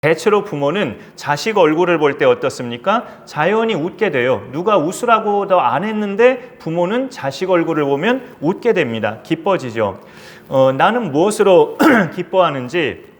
대체로 부모는 자식 얼굴을 볼 때 어떻습니까? 자연히 웃게 돼요. 누가 웃으라고도 안 했는데 부모는 자식 얼굴을 보면 웃게 됩니다. 기뻐지죠. 나는 무엇으로 기뻐하는지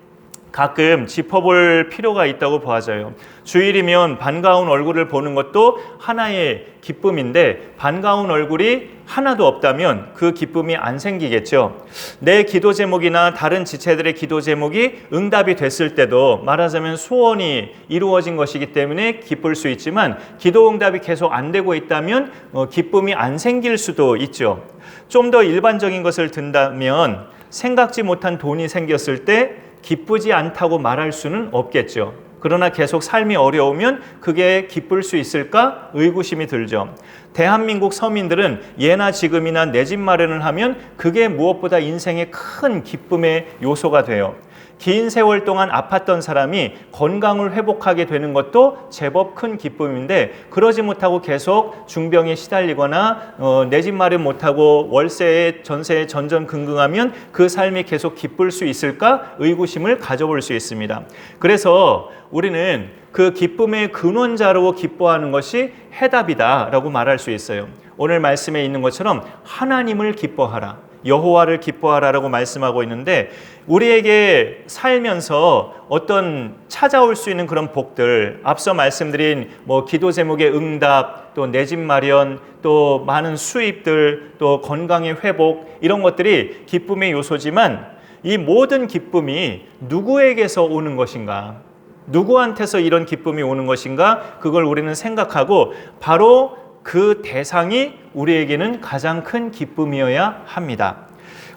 가끔 짚어볼 필요가 있다고 보아져요. 주일이면 반가운 얼굴을 보는 것도 하나의 기쁨인데 반가운 얼굴이 하나도 없다면 그 기쁨이 안 생기겠죠. 내 기도 제목이나 다른 지체들의 기도 제목이 응답이 됐을 때도 말하자면 소원이 이루어진 것이기 때문에 기쁠 수 있지만 기도 응답이 계속 안 되고 있다면 기쁨이 안 생길 수도 있죠. 좀 더 일반적인 것을 든다면 생각지 못한 돈이 생겼을 때 기쁘지 않다고 말할 수는 없겠죠. 그러나 계속 삶이 어려우면 그게 기쁠 수 있을까? 의구심이 들죠. 대한민국 서민들은 예나 지금이나 내 집 마련을 하면 그게 무엇보다 인생의 큰 기쁨의 요소가 돼요. 긴 세월 동안 아팠던 사람이 건강을 회복하게 되는 것도 제법 큰 기쁨인데 그러지 못하고 계속 중병에 시달리거나 내 집 마련 못하고 월세에 전세에 전전긍긍하면 그 삶이 계속 기쁠 수 있을까? 의구심을 가져볼 수 있습니다. 그래서 우리는 그 기쁨의 근원자로 기뻐하는 것이 해답이다라고 말할 수 있어요. 오늘 말씀에 있는 것처럼 하나님을 기뻐하라. 여호와를 기뻐하라라고 말씀하고 있는데 우리에게 살면서 어떤 찾아올 수 있는 그런 복들, 앞서 말씀드린 기도 제목의 응답, 또 내 집 마련, 또 많은 수입들, 또 건강의 회복 이런 것들이 기쁨의 요소지만 이 모든 기쁨이 누구에게서 오는 것인가? 누구한테서 이런 기쁨이 오는 것인가? 그걸 우리는 생각하고 바로 그 대상이 우리에게는 가장 큰 기쁨이어야 합니다.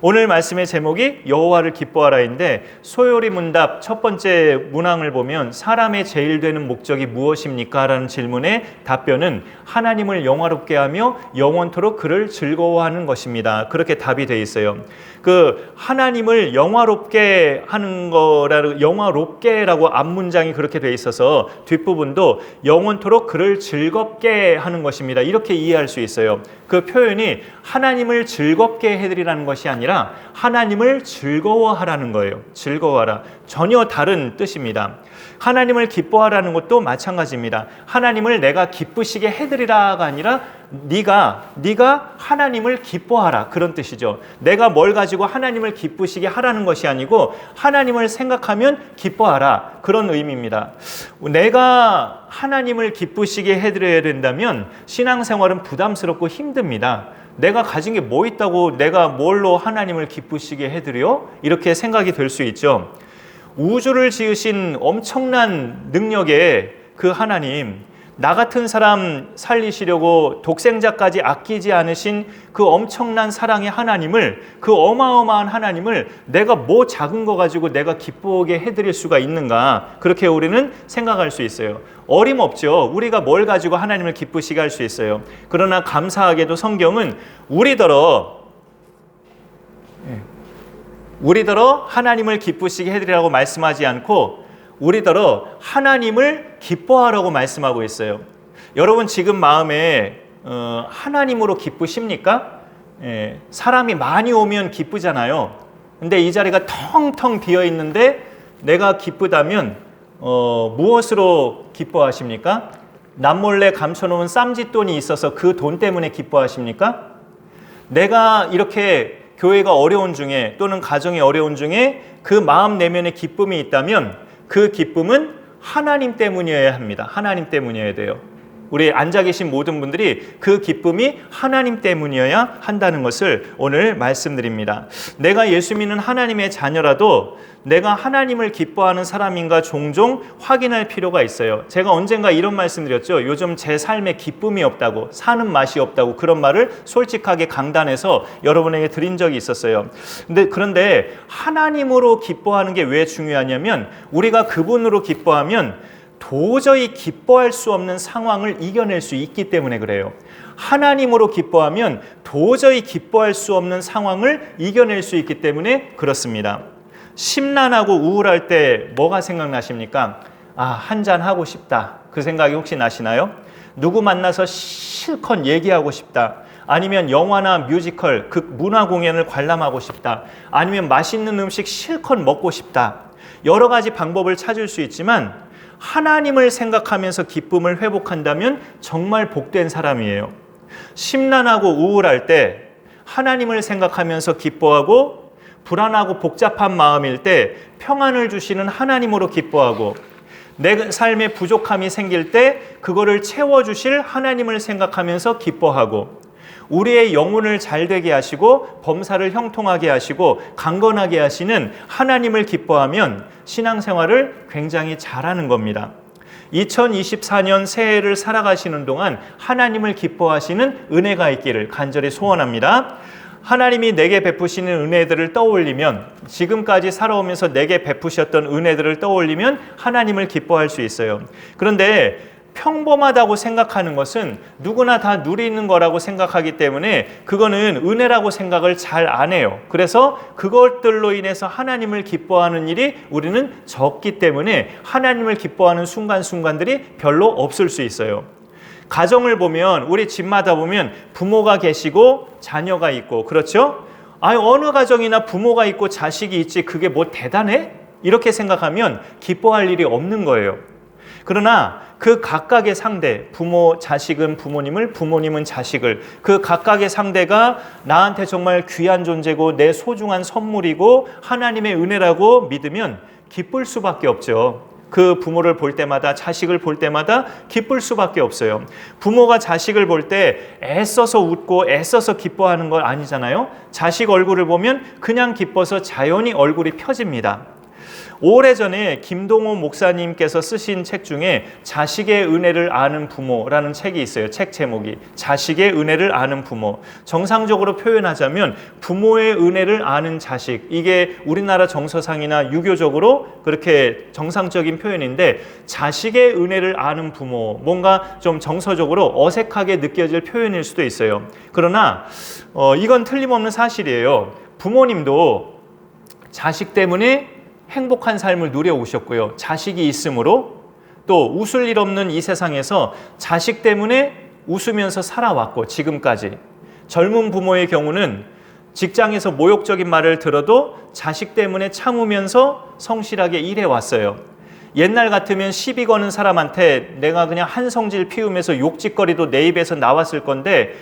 오늘 말씀의 제목이 여호와를 기뻐하라인데 소요리 문답 첫 번째 문항을 보면 사람의 제일 되는 목적이 무엇입니까? 라는 질문의 답변은 하나님을 영화롭게 하며 영원토록 그를 즐거워하는 것입니다. 그렇게 답이 돼 있어요. 그 하나님을 영화롭게 하는 거라고 영화롭게라고 앞문장이 그렇게 돼 있어서 뒷부분도 영원토록 그를 즐겁게 하는 것입니다. 이렇게 이해할 수 있어요. 그 표현이 하나님을 즐겁게 해드리라는 것이 아니라 하나님을 즐거워하라는 거예요. 즐거워하라. 전혀 다른 뜻입니다. 하나님을 기뻐하라는 것도 마찬가지입니다. 하나님을 내가 기쁘시게 해드리라가 아니라 네가 하나님을 기뻐하라 그런 뜻이죠. 내가 뭘 가지고 하나님을 기쁘시게 하라는 것이 아니고 하나님을 생각하면 기뻐하라 그런 의미입니다. 내가 하나님을 기쁘시게 해드려야 된다면 신앙생활은 부담스럽고 힘듭니다. 내가 가진 게 뭐 있다고 내가 뭘로 하나님을 기쁘시게 해드려? 이렇게 생각이 될 수 있죠. 우주를 지으신 엄청난 능력의 그 하나님, 나 같은 사람 살리시려고 독생자까지 아끼지 않으신 그 엄청난 사랑의 하나님을, 그 어마어마한 하나님을 내가 뭐 작은 거 가지고 내가 기쁘게 해드릴 수가 있는가? 그렇게 우리는 생각할 수 있어요. 어림없죠. 우리가 뭘 가지고 하나님을 기쁘시게 할 수 있어요. 그러나 감사하게도 성경은 우리더러 하나님을 기쁘시게 해드리라고 말씀하지 않고 우리더러 하나님을 기뻐하라고 말씀하고 있어요. 여러분 지금 마음에 하나님으로 기쁘십니까? 사람이 많이 오면 기쁘잖아요. 근데 이 자리가 텅텅 비어 있는데 내가 기쁘다면 무엇으로 기뻐하십니까? 남몰래 감춰놓은 쌈짓돈이 있어서 그 돈 때문에 기뻐하십니까? 내가 이렇게 교회가 어려운 중에 또는 가정이 어려운 중에 그 마음 내면에 기쁨이 있다면 그 기쁨은 하나님 때문이어야 합니다. 하나님 때문이어야 돼요. 우리 앉아 계신 모든 분들이 그 기쁨이 하나님 때문이어야 한다는 것을 오늘 말씀드립니다. 내가 예수 믿는 하나님의 자녀라도 내가 하나님을 기뻐하는 사람인가 종종 확인할 필요가 있어요. 제가 언젠가 이런 말씀 드렸죠. 요즘 제 삶에 기쁨이 없다고, 사는 맛이 없다고 그런 말을 솔직하게 강단에서 여러분에게 드린 적이 있었어요. 그런데 하나님으로 기뻐하는 게 왜 중요하냐면 우리가 그분으로 기뻐하면 도저히 기뻐할 수 없는 상황을 이겨낼 수 있기 때문에 그래요. 하나님으로 기뻐하면 도저히 기뻐할 수 없는 상황을 이겨낼 수 있기 때문에 그렇습니다. 심란하고 우울할 때 뭐가 생각나십니까? 한잔 하고 싶다. 그 생각이 혹시 나시나요? 누구 만나서 실컷 얘기하고 싶다. 아니면 영화나 뮤지컬, 문화 공연을 관람하고 싶다. 아니면 맛있는 음식 실컷 먹고 싶다. 여러 가지 방법을 찾을 수 있지만 하나님을 생각하면서 기쁨을 회복한다면 정말 복된 사람이에요. 심란하고 우울할 때 하나님을 생각하면서 기뻐하고, 불안하고 복잡한 마음일 때 평안을 주시는 하나님으로 기뻐하고, 내 삶에 부족함이 생길 때 그거를 채워주실 하나님을 생각하면서 기뻐하고, 우리의 영혼을 잘되게 하시고 범사를 형통하게 하시고 강건하게 하시는 하나님을 기뻐하면 신앙생활을 굉장히 잘하는 겁니다. 2024년 새해를 살아가시는 동안 하나님을 기뻐하시는 은혜가 있기를 간절히 소원합니다. 하나님이 내게 베푸시는 은혜들을 떠올리면, 지금까지 살아오면서 내게 베푸셨던 은혜들을 떠올리면 하나님을 기뻐할 수 있어요. 그런데 평범하다고 생각하는 것은 누구나 다 누리는 거라고 생각하기 때문에 그거는 은혜라고 생각을 잘 안 해요. 그래서 그것들로 인해서 하나님을 기뻐하는 일이 우리는 적기 때문에 하나님을 기뻐하는 순간순간들이 별로 없을 수 있어요. 가정을 보면, 우리 집마다 보면 부모가 계시고 자녀가 있고, 그렇죠? 어느 가정이나 부모가 있고 자식이 있지 그게 뭐 대단해? 이렇게 생각하면 기뻐할 일이 없는 거예요. 그러나 그 각각의 상대, 부모, 자식은 부모님을, 부모님은 자식을, 그 각각의 상대가 나한테 정말 귀한 존재고 내 소중한 선물이고 하나님의 은혜라고 믿으면 기쁠 수밖에 없죠. 그 부모를 볼 때마다, 자식을 볼 때마다 기쁠 수밖에 없어요. 부모가 자식을 볼 때 애써서 웃고 애써서 기뻐하는 건 아니잖아요. 자식 얼굴을 보면 그냥 기뻐서 자연히 얼굴이 펴집니다. 오래전에 김동호 목사님께서 쓰신 책 중에 자식의 은혜를 아는 부모라는 책이 있어요. 책 제목이 자식의 은혜를 아는 부모. 정상적으로 표현하자면 부모의 은혜를 아는 자식, 이게 우리나라 정서상이나 유교적으로 그렇게 정상적인 표현인데, 자식의 은혜를 아는 부모, 뭔가 좀 정서적으로 어색하게 느껴질 표현일 수도 있어요. 그러나 이건 틀림없는 사실이에요. 부모님도 자식 때문에 행복한 삶을 누려오셨고요. 자식이 있으므로 또 웃을 일 없는 이 세상에서 자식 때문에 웃으면서 살아왔고, 지금까지. 젊은 부모의 경우는 직장에서 모욕적인 말을 들어도 자식 때문에 참으면서 성실하게 일해왔어요. 옛날 같으면 시비 거는 사람한테 내가 그냥 한 성질 피우면서 욕짓거리도 내 입에서 나왔을 건데,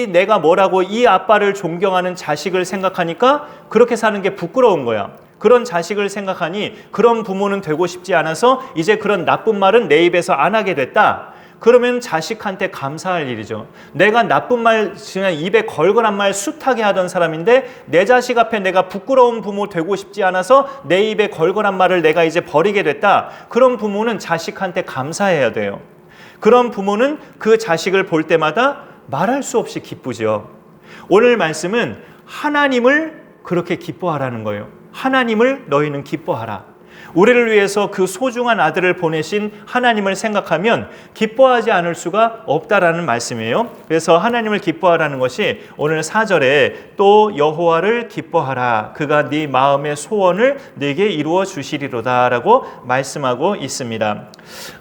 내가 뭐라고 이 아빠를 존경하는 자식을 생각하니까 그렇게 사는 게 부끄러운 거야. 그런 자식을 생각하니 그런 부모는 되고 싶지 않아서 이제 그런 나쁜 말은 내 입에서 안 하게 됐다. 그러면 자식한테 감사할 일이죠. 내가 나쁜 말, 그냥 입에 걸걸한 말 숱하게 하던 사람인데 내 자식 앞에 내가 부끄러운 부모 되고 싶지 않아서 내 입에 걸걸한 말을 내가 이제 버리게 됐다. 그런 부모는 자식한테 감사해야 돼요. 그런 부모는 그 자식을 볼 때마다 말할 수 없이 기쁘죠. 오늘 말씀은 하나님을 그렇게 기뻐하라는 거예요. 하나님을 너희는 기뻐하라. 우리를 위해서 그 소중한 아들을 보내신 하나님을 생각하면 기뻐하지 않을 수가 없다라는 말씀이에요. 그래서 하나님을 기뻐하라는 것이 오늘 4절에 또 여호와를 기뻐하라. 그가 네 마음의 소원을 네게 이루어 주시리로다 라고 말씀하고 있습니다.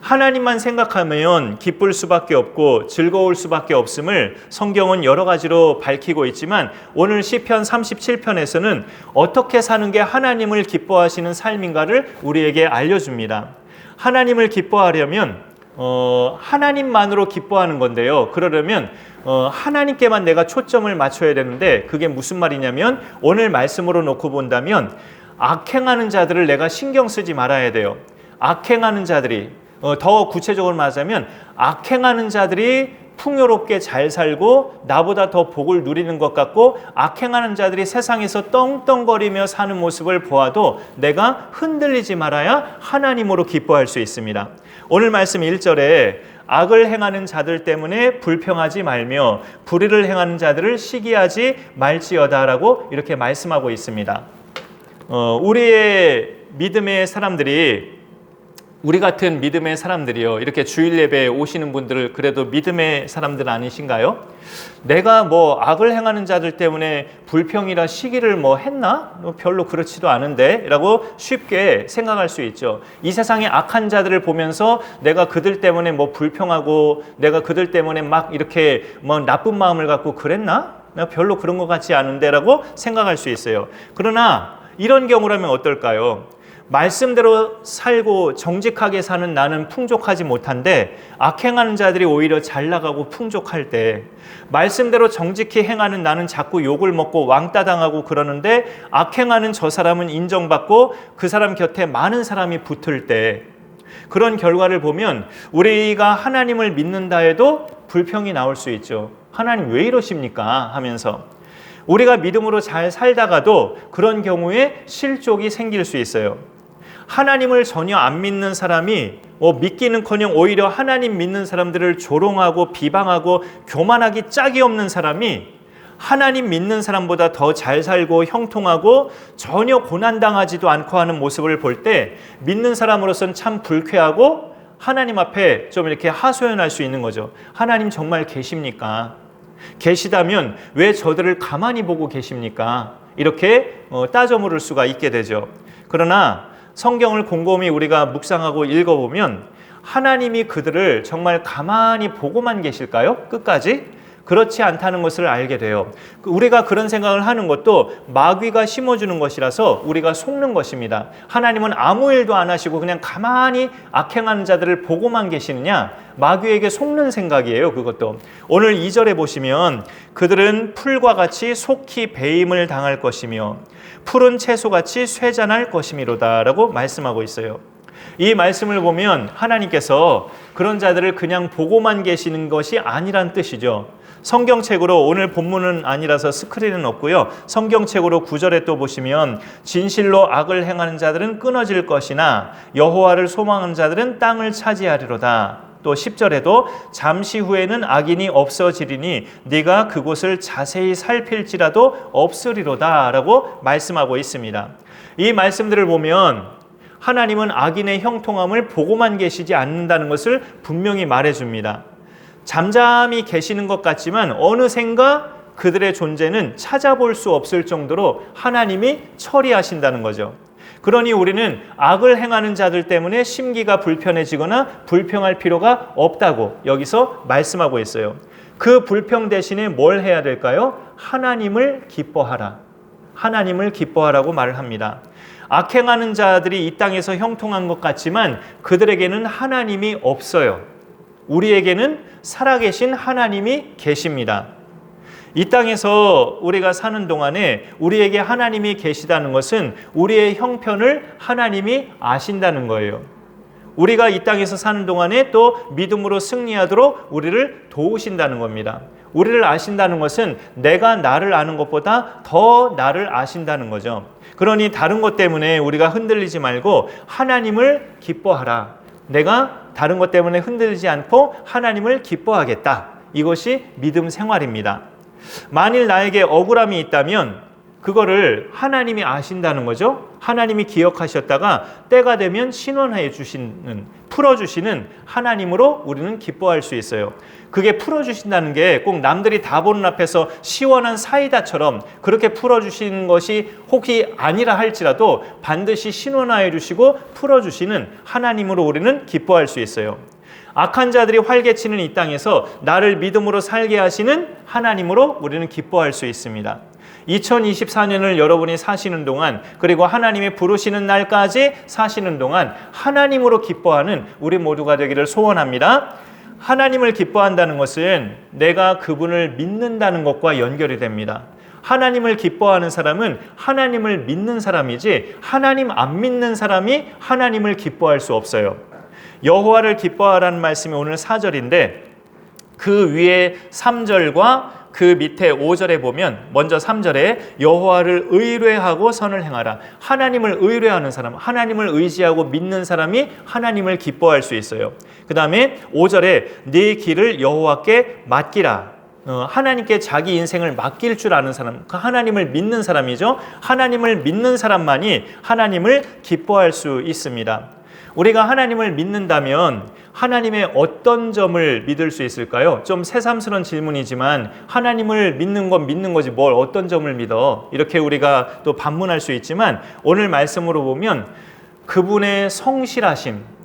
하나님만 생각하면 기쁠 수밖에 없고 즐거울 수밖에 없음을 성경은 여러 가지로 밝히고 있지만, 오늘 시편 37편에서는 어떻게 사는 게 하나님을 기뻐하시는 삶인가를 우리에게 알려줍니다. 하나님을 기뻐하려면 하나님만으로 기뻐하는 건데요. 그러려면 하나님께만 내가 초점을 맞춰야 되는데, 그게 무슨 말이냐면 오늘 말씀으로 놓고 본다면 악행하는 자들을 내가 신경 쓰지 말아야 돼요. 악행하는 자들이, 더 구체적으로 말하자면 악행하는 자들이 풍요롭게 잘 살고 나보다 더 복을 누리는 것 같고, 악행하는 자들이 세상에서 떵떵거리며 사는 모습을 보아도 내가 흔들리지 말아야 하나님으로 기뻐할 수 있습니다. 오늘 말씀 1절에 악을 행하는 자들 때문에 불평하지 말며 불의를 행하는 자들을 시기하지 말지어다라고 이렇게 말씀하고 있습니다. 우리의 믿음의 사람들이, 우리 같은 믿음의 사람들이요, 이렇게 주일 예배에 오시는 분들을 그래도 믿음의 사람들 아니신가요? 내가 뭐 악을 행하는 자들 때문에 불평이라 시기를 뭐 했나? 별로 그렇지도 않은데 라고 쉽게 생각할 수 있죠. 이 세상의 악한 자들을 보면서 내가 그들 때문에 뭐 불평하고 내가 그들 때문에 막 이렇게 뭐 나쁜 마음을 갖고 그랬나? 내가 별로 그런 것 같지 않은데 라고 생각할 수 있어요. 그러나 이런 경우라면 어떨까요? 말씀대로 살고 정직하게 사는 나는 풍족하지 못한데 악행하는 자들이 오히려 잘 나가고 풍족할 때, 말씀대로 정직히 행하는 나는 자꾸 욕을 먹고 왕따 당하고 그러는데 악행하는 저 사람은 인정받고 그 사람 곁에 많은 사람이 붙을 때, 그런 결과를 보면 우리가 하나님을 믿는다 해도 불평이 나올 수 있죠. 하나님 왜 이러십니까? 하면서 우리가 믿음으로 잘 살다가도 그런 경우에 실족이 생길 수 있어요. 하나님을 전혀 안 믿는 사람이 믿기는커녕 오히려 하나님 믿는 사람들을 조롱하고 비방하고 교만하기 짝이 없는 사람이 하나님 믿는 사람보다 더 잘 살고 형통하고 전혀 고난당하지도 않고 하는 모습을 볼 때 믿는 사람으로서는 참 불쾌하고 하나님 앞에 좀 이렇게 하소연할 수 있는 거죠. 하나님 정말 계십니까? 계시다면 왜 저들을 가만히 보고 계십니까? 이렇게 따져 물을 수가 있게 되죠. 그러나 성경을 곰곰이 우리가 묵상하고 읽어보면 하나님이 그들을 정말 가만히 보고만 계실까요? 끝까지? 그렇지 않다는 것을 알게 돼요. 우리가 그런 생각을 하는 것도 마귀가 심어주는 것이라서 우리가 속는 것입니다. 하나님은 아무 일도 안 하시고 그냥 가만히 악행하는 자들을 보고만 계시느냐? 마귀에게 속는 생각이에요. 그것도. 오늘 2절에 보시면 그들은 풀과 같이 속히 배임을 당할 것이며 푸른 채소같이 쇠잔할 것이미로다 라고 말씀하고 있어요. 이 말씀을 보면 하나님께서 그런 자들을 그냥 보고만 계시는 것이 아니란 뜻이죠. 성경책으로, 오늘 본문은 아니라서 스크린은 없고요, 성경책으로 9절에 또 보시면 진실로 악을 행하는 자들은 끊어질 것이나 여호와를 소망하는 자들은 땅을 차지하리로다. 또 10절에도 잠시 후에는 악인이 없어지리니 네가 그곳을 자세히 살필지라도 없으리로다 라고 말씀하고 있습니다. 이 말씀들을 보면 하나님은 악인의 형통함을 보고만 계시지 않는다는 것을 분명히 말해줍니다. 잠잠히 계시는 것 같지만 어느샌가 그들의 존재는 찾아볼 수 없을 정도로 하나님이 처리하신다는 거죠. 그러니 우리는 악을 행하는 자들 때문에 심기가 불편해지거나 불평할 필요가 없다고 여기서 말씀하고 있어요. 그 불평 대신에 뭘 해야 될까요? 하나님을 기뻐하라. 하나님을 기뻐하라고 말을 합니다. 악행하는 자들이 이 땅에서 형통한 것 같지만 그들에게는 하나님이 없어요. 우리에게는 살아계신 하나님이 계십니다. 이 땅에서 우리가 사는 동안에 우리에게 하나님이 계시다는 것은 우리의 형편을 하나님이 아신다는 거예요. 우리가 이 땅에서 사는 동안에 또 믿음으로 승리하도록 우리를 도우신다는 겁니다. 우리를 아신다는 것은 내가 나를 아는 것보다 더 나를 아신다는 거죠. 그러니 다른 것 때문에 우리가 흔들리지 말고 하나님을 기뻐하라. 내가 다른 것 때문에 흔들리지 않고 하나님을 기뻐하겠다. 이것이 믿음 생활입니다. 만일 나에게 억울함이 있다면 그거를 하나님이 아신다는 거죠. 하나님이 기억하셨다가 때가 되면 신원해 주시는, 풀어주시는 하나님으로 우리는 기뻐할 수 있어요. 그게 풀어주신다는 게 꼭 남들이 다 보는 앞에서 시원한 사이다처럼 그렇게 풀어주시는 것이 혹이 아니라 할지라도 반드시 신원하여 주시고 풀어주시는 하나님으로 우리는 기뻐할 수 있어요. 악한 자들이 활개치는 이 땅에서 나를 믿음으로 살게 하시는 하나님으로 우리는 기뻐할 수 있습니다. 2024년을 여러분이 사시는 동안, 그리고 하나님이 부르시는 날까지 사시는 동안 하나님으로 기뻐하는 우리 모두가 되기를 소원합니다. 하나님을 기뻐한다는 것은 내가 그분을 믿는다는 것과 연결이 됩니다. 하나님을 기뻐하는 사람은 하나님을 믿는 사람이지 하나님 안 믿는 사람이 하나님을 기뻐할 수 없어요. 여호와를 기뻐하라는 말씀이 오늘 4절인데 그 위에 3절과 그 밑에 5절에 보면 먼저 3절에 여호와를 의뢰하고 선을 행하라. 하나님을 의뢰하는 사람, 하나님을 의지하고 믿는 사람이 하나님을 기뻐할 수 있어요. 그 다음에 5절에 네 길을 여호와께 맡기라. 하나님께 자기 인생을 맡길 줄 아는 사람, 하나님을 믿는 사람이죠. 하나님을 믿는 사람만이 하나님을 기뻐할 수 있습니다. 우리가 하나님을 믿는다면 하나님의 어떤 점을 믿을 수 있을까요? 좀 새삼스러운 질문이지만 하나님을 믿는 건 믿는 거지 뭘 어떤 점을 믿어? 이렇게 우리가 또 반문할 수 있지만 오늘 말씀으로 보면 그분의 성실하심,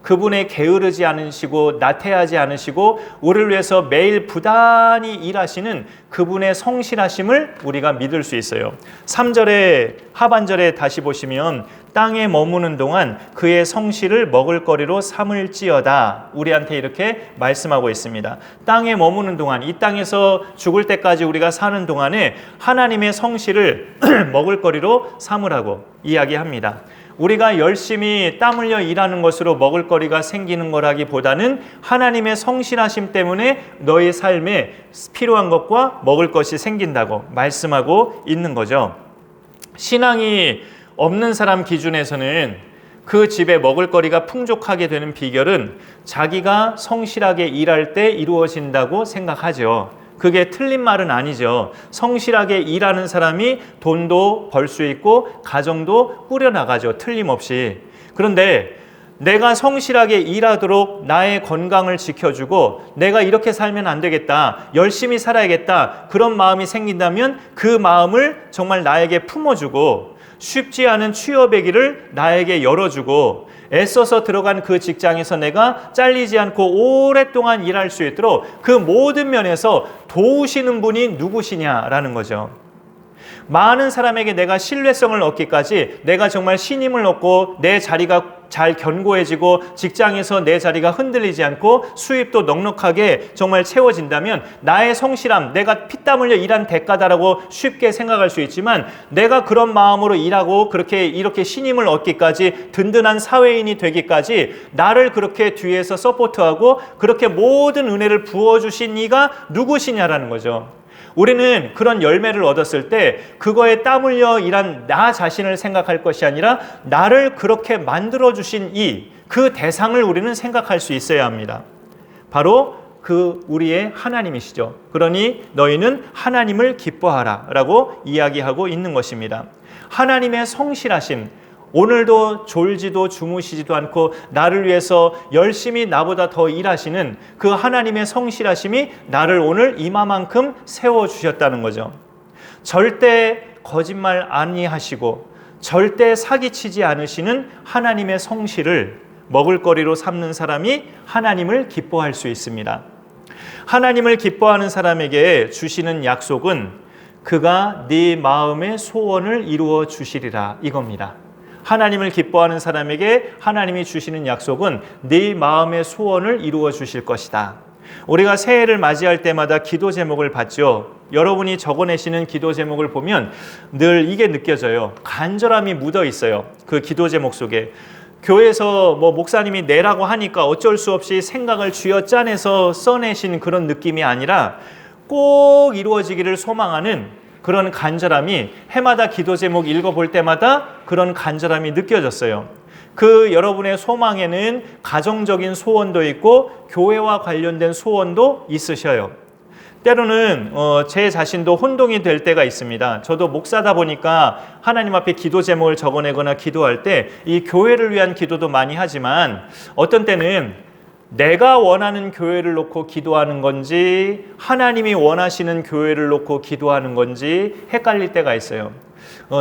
그분의 게으르지 않으시고 나태하지 않으시고 우리를 위해서 매일 부단히 일하시는 그분의 성실하심을 우리가 믿을 수 있어요. 3절에 하반절에 다시 보시면 땅에 머무는 동안 그의 성실을 먹을거리로 삼을지어다. 우리한테 이렇게 말씀하고 있습니다. 땅에 머무는 동안, 이 땅에서 죽을 때까지 우리가 사는 동안에 하나님의 성실을 먹을거리로 삼으라고 이야기합니다. 우리가 열심히 땀 흘려 일하는 것으로 먹을거리가 생기는 거라기보다는 하나님의 성실하심 때문에 너희 삶에 필요한 것과 먹을 것이 생긴다고 말씀하고 있는 거죠. 신앙이 없는 사람 기준에서는 그 집에 먹을거리가 풍족하게 되는 비결은 자기가 성실하게 일할 때 이루어진다고 생각하죠. 그게 틀린 말은 아니죠. 성실하게 일하는 사람이 돈도 벌 수 있고 가정도 꾸려나가죠. 틀림없이. 그런데 내가 성실하게 일하도록 나의 건강을 지켜주고 내가 이렇게 살면 안 되겠다, 열심히 살아야겠다, 그런 마음이 생긴다면 그 마음을 정말 나에게 품어주고 쉽지 않은 취업의 길을 나에게 열어주고 애써서 들어간 그 직장에서 내가 잘리지 않고 오랫동안 일할 수 있도록 그 모든 면에서 도우시는 분이 누구시냐라는 거죠. 많은 사람에게 내가 신뢰성을 얻기까지 내가 정말 신임을 얻고 내 자리가 잘 견고해지고 직장에서 내 자리가 흔들리지 않고 수입도 넉넉하게 정말 채워진다면 나의 성실함, 내가 피땀 흘려 일한 대가다라고 쉽게 생각할 수 있지만 내가 그런 마음으로 일하고 이렇게 신임을 얻기까지 든든한 사회인이 되기까지 나를 그렇게 뒤에서 서포트하고 그렇게 모든 은혜를 부어주신 이가 누구시냐라는 거죠. 우리는 그런 열매를 얻었을 때 그거에 땀 흘려 일한 나 자신을 생각할 것이 아니라 나를 그렇게 만들어주신 그 대상을 우리는 생각할 수 있어야 합니다. 바로 그 우리의 하나님이시죠. 그러니 너희는 하나님을 기뻐하라 라고 이야기하고 있는 것입니다. 하나님의 성실하심, 오늘도 졸지도 주무시지도 않고 나를 위해서 열심히 나보다 더 일하시는 그 하나님의 성실하심이 나를 오늘 이마만큼 세워주셨다는 거죠. 절대 거짓말 아니하시고 절대 사기치지 않으시는 하나님의 성실을 먹을거리로 삼는 사람이 하나님을 기뻐할 수 있습니다. 하나님을 기뻐하는 사람에게 주시는 약속은 그가 네 마음의 소원을 이루어 주시리라 이겁니다. 하나님을 기뻐하는 사람에게 하나님이 주시는 약속은 네 마음의 소원을 이루어 주실 것이다. 우리가 새해를 맞이할 때마다 기도 제목을 받죠. 여러분이 적어내시는 기도 제목을 보면 늘 이게 느껴져요. 간절함이 묻어 있어요. 그 기도 제목 속에. 교회에서 목사님이 내라고 하니까 어쩔 수 없이 생각을 쥐어짜내서 써내신 그런 느낌이 아니라 꼭 이루어지기를 소망하는 그런 간절함이 해마다 기도 제목 읽어볼 때마다 그런 간절함이 느껴졌어요. 그 여러분의 소망에는 가정적인 소원도 있고 교회와 관련된 소원도 있으셔요. 때로는 제 자신도 혼동이 될 때가 있습니다. 저도 목사다 보니까 하나님 앞에 기도 제목을 적어내거나 기도할 때 이 교회를 위한 기도도 많이 하지만 어떤 때는 내가 원하는 교회를 놓고 기도하는 건지 하나님이 원하시는 교회를 놓고 기도하는 건지 헷갈릴 때가 있어요.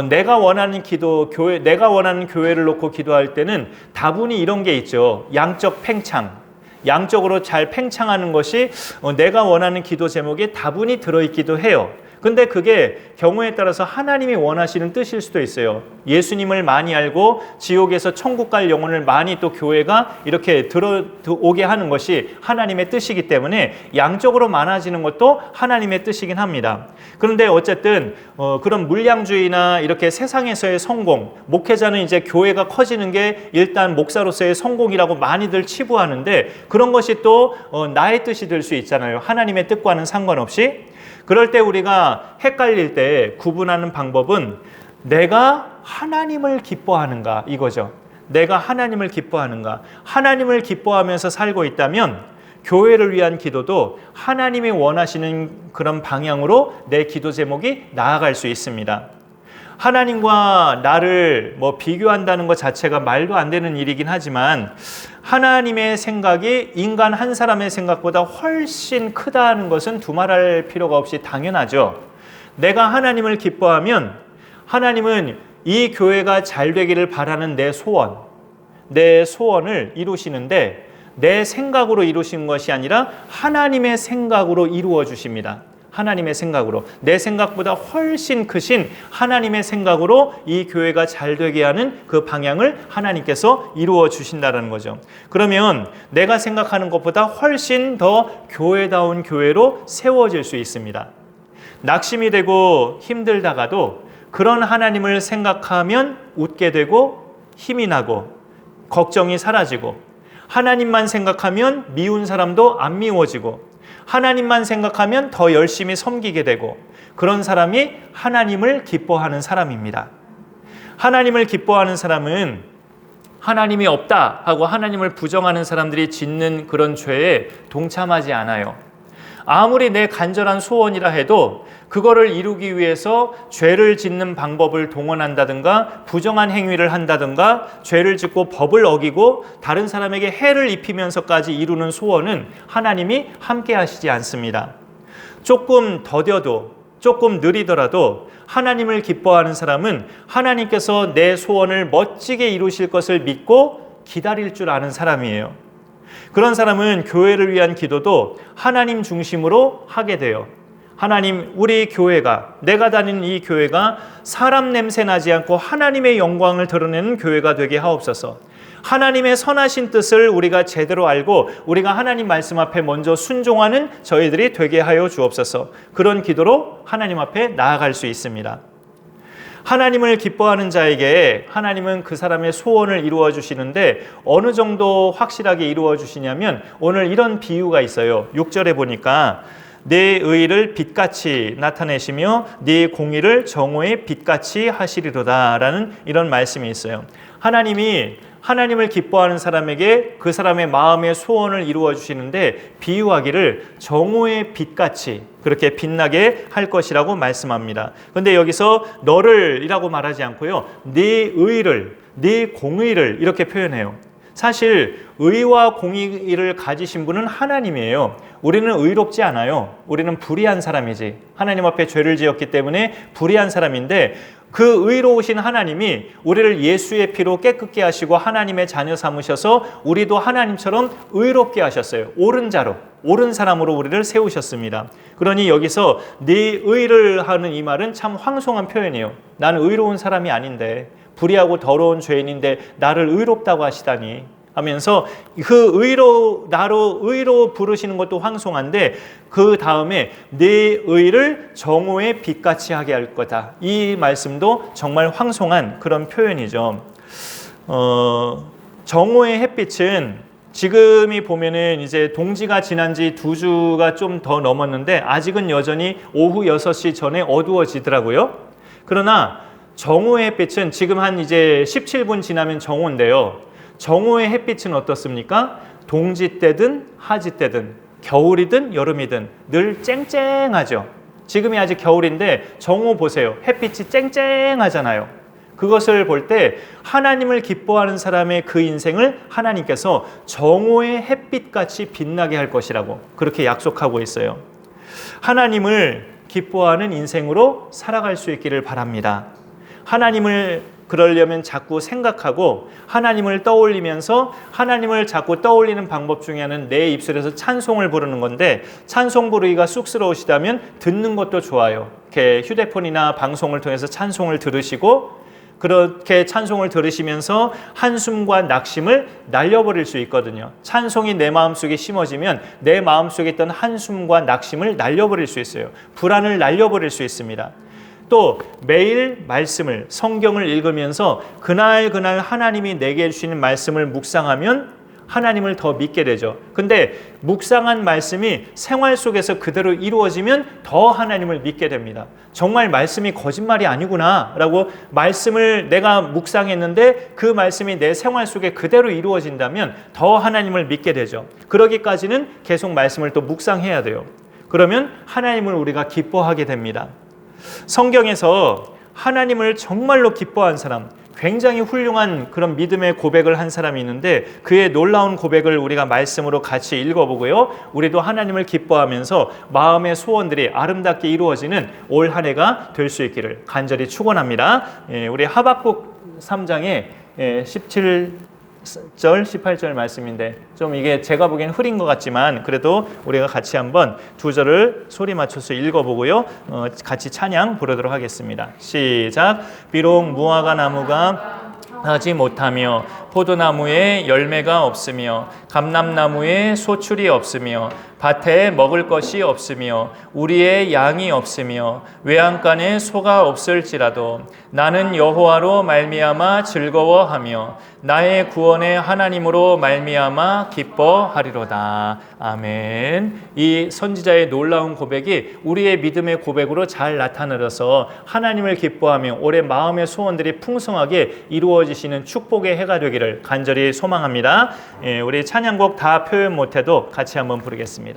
내가 원하는 교회를 놓고 기도할 때는 다분히 이런 게 있죠. 양적 팽창. 양적으로 잘 팽창하는 것이 내가 원하는 기도 제목에 다분히 들어있기도 해요. 근데 그게 경우에 따라서 하나님이 원하시는 뜻일 수도 있어요. 예수님을 많이 알고 지옥에서 천국 갈 영혼을 많이 또 교회가 이렇게 들어오게 하는 것이 하나님의 뜻이기 때문에 양적으로 많아지는 것도 하나님의 뜻이긴 합니다. 그런데 어쨌든 그런 물량주의나 이렇게 세상에서의 성공, 목회자는 이제 교회가 커지는 게 일단 목사로서의 성공이라고 많이들 치부하는데 그런 것이 또 나의 뜻이 될 수 있잖아요. 하나님의 뜻과는 상관없이. 그럴 때 우리가 헷갈릴 때 구분하는 방법은 내가 하나님을 기뻐하는가 이거죠. 내가 하나님을 기뻐하는가. 하나님을 기뻐하면서 살고 있다면 교회를 위한 기도도 하나님이 원하시는 그런 방향으로 내 기도 제목이 나아갈 수 있습니다. 하나님과 나를 비교한다는 것 자체가 말도 안 되는 일이긴 하지만 하나님의 생각이 인간 한 사람의 생각보다 훨씬 크다는 것은 두말할 필요가 없이 당연하죠. 내가 하나님을 기뻐하면 하나님은 이 교회가 잘 되기를 바라는 내 소원을 이루시는데 내 생각으로 이루신 것이 아니라 하나님의 생각으로 이루어 주십니다. 하나님의 생각으로, 내 생각보다 훨씬 크신 하나님의 생각으로 이 교회가 잘 되게 하는 그 방향을 하나님께서 이루어 주신다는 거죠. 그러면 내가 생각하는 것보다 훨씬 더 교회다운 교회로 세워질 수 있습니다. 낙심이 되고 힘들다가도 그런 하나님을 생각하면 웃게 되고 힘이 나고 걱정이 사라지고, 하나님만 생각하면 미운 사람도 안 미워지고, 하나님만 생각하면 더 열심히 섬기게 되고, 그런 사람이 하나님을 기뻐하는 사람입니다. 하나님을 기뻐하는 사람은 하나님이 없다 하고 하나님을 부정하는 사람들이 짓는 그런 죄에 동참하지 않아요. 아무리 내 간절한 소원이라 해도 그거를 이루기 위해서 죄를 짓는 방법을 동원한다든가 부정한 행위를 한다든가 죄를 짓고 법을 어기고 다른 사람에게 해를 입히면서까지 이루는 소원은 하나님이 함께 하시지 않습니다. 조금 더뎌도, 조금 느리더라도 하나님을 기뻐하는 사람은 하나님께서 내 소원을 멋지게 이루실 것을 믿고 기다릴 줄 아는 사람이에요. 그런 사람은 교회를 위한 기도도 하나님 중심으로 하게 돼요. 하나님, 우리 교회가, 내가 다니는 이 교회가 사람 냄새 나지 않고 하나님의 영광을 드러내는 교회가 되게 하옵소서. 하나님의 선하신 뜻을 우리가 제대로 알고 우리가 하나님 말씀 앞에 먼저 순종하는 저희들이 되게 하여 주옵소서. 그런 기도로 하나님 앞에 나아갈 수 있습니다. 하나님을 기뻐하는 자에게 하나님은 그 사람의 소원을 이루어 주시는데 어느 정도 확실하게 이루어 주시냐면, 오늘 이런 비유가 있어요. 6절에 보니까 내 의를 빛같이 나타내시며 네 공의를 정오의 빛같이 하시리로다 라는 이런 말씀이 있어요. 하나님이 하나님을 기뻐하는 사람에게 그 사람의 마음의 소원을 이루어 주시는데 비유하기를 정오의 빛같이 그렇게 빛나게 할 것이라고 말씀합니다. 그런데 여기서 너를 이라고 말하지 않고요, 네 의를, 네 공의를 이렇게 표현해요. 사실 의와 공의를 가지신 분은 하나님이에요. 우리는 의롭지 않아요. 우리는 불의한 사람이지. 하나님 앞에 죄를 지었기 때문에 불의한 사람인데, 그 의로우신 하나님이 우리를 예수의 피로 깨끗게 하시고 하나님의 자녀 삼으셔서 우리도 하나님처럼 의롭게 하셨어요. 옳은 자로, 옳은 사람으로 우리를 세우셨습니다. 그러니 여기서 네 의를 하는 이 말은 참 황송한 표현이에요. 나는 의로운 사람이 아닌데, 불의하고 더러운 죄인인데 나를 의롭다고 하시다니 하면서 그 나로 의로 부르시는 것도 황송한데, 그 다음에 내 의를 정오의 빛같이 하게 할 거다. 이 말씀도 정말 황송한 그런 표현이죠. 정오의 햇빛은 지금이 보면은 이제 동지가 지난 지 2주가 좀 더 넘었는데 아직은 여전히 오후 6시 전에 어두워지더라고요. 그러나 정오의 햇빛은 지금 한 이제 17분 지나면 정오인데요. 정오의 햇빛은 어떻습니까? 동지 때든 하지 때든 겨울이든 여름이든 늘 쨍쨍하죠. 지금이 아직 겨울인데 정오 보세요. 햇빛이 쨍쨍하잖아요. 그것을 볼 때 하나님을 기뻐하는 사람의 그 인생을 하나님께서 정오의 햇빛같이 빛나게 할 것이라고 그렇게 약속하고 있어요. 하나님을 기뻐하는 인생으로 살아갈 수 있기를 바랍니다. 하나님을 그러려면 자꾸 생각하고 하나님을 떠올리면서, 하나님을 자꾸 떠올리는 방법 중에 하나는 내 입술에서 찬송을 부르는 건데, 찬송 부르기가 쑥스러우시다면 듣는 것도 좋아요. 이렇게 휴대폰이나 방송을 통해서 찬송을 들으시고, 그렇게 찬송을 들으시면서 한숨과 낙심을 날려버릴 수 있거든요. 찬송이 내 마음속에 심어지면 내 마음속에 있던 한숨과 낙심을 날려버릴 수 있어요. 불안을 날려버릴 수 있습니다. 또 매일 말씀을, 성경을 읽으면서 그날 하나님이 내게 주시는 말씀을 묵상하면 하나님을 더 믿게 되죠. 근데 묵상한 말씀이 생활 속에서 그대로 이루어지면 더 하나님을 믿게 됩니다. 정말 말씀이 거짓말이 아니구나 라고 말씀을 내가 묵상했는데 그 말씀이 내 생활 속에 그대로 이루어진다면 더 하나님을 믿게 되죠. 그러기까지는 계속 말씀을 또 묵상해야 돼요. 그러면 하나님을 우리가 기뻐하게 됩니다. 성경에서 하나님을 정말로 기뻐한 사람, 굉장히 훌륭한 그런 믿음의 고백을 한 사람이 있는데, 그의 놀라운 고백을 우리가 말씀으로 같이 읽어보고요, 우리도 하나님을 기뻐하면서 마음의 소원들이 아름답게 이루어지는 올 한 해가 될 수 있기를 간절히 축원합니다. 우리 하박국 3장에 17, 17절, 18절 말씀인데 좀 이게 제가 보기엔 흐린 것 같지만 그래도 우리가 같이 한번 두 절을 소리 맞춰서 읽어보고요. 같이 찬양 부르도록 하겠습니다. 시작. 비록 무화과 나무가 하지 못하며 포도나무에 열매가 없으며 감람나무에 소출이 없으며 밭에 먹을 것이 없으며 우리의 양이 없으며 외양간에 소가 없을지라도 나는 여호와로 말미암아 즐거워하며 나의 구원의 하나님으로 말미암아 기뻐하리로다. 아멘. 이 선지자의 놀라운 고백이 우리의 믿음의 고백으로 잘 나타나서 하나님을 기뻐하며 올해 마음의 소원들이 풍성하게 이루어지시는 축복의 해가 되기를 간절히 소망합니다. 우리 찬양곡 다 표현 못해도 같이 한번 부르겠습니다.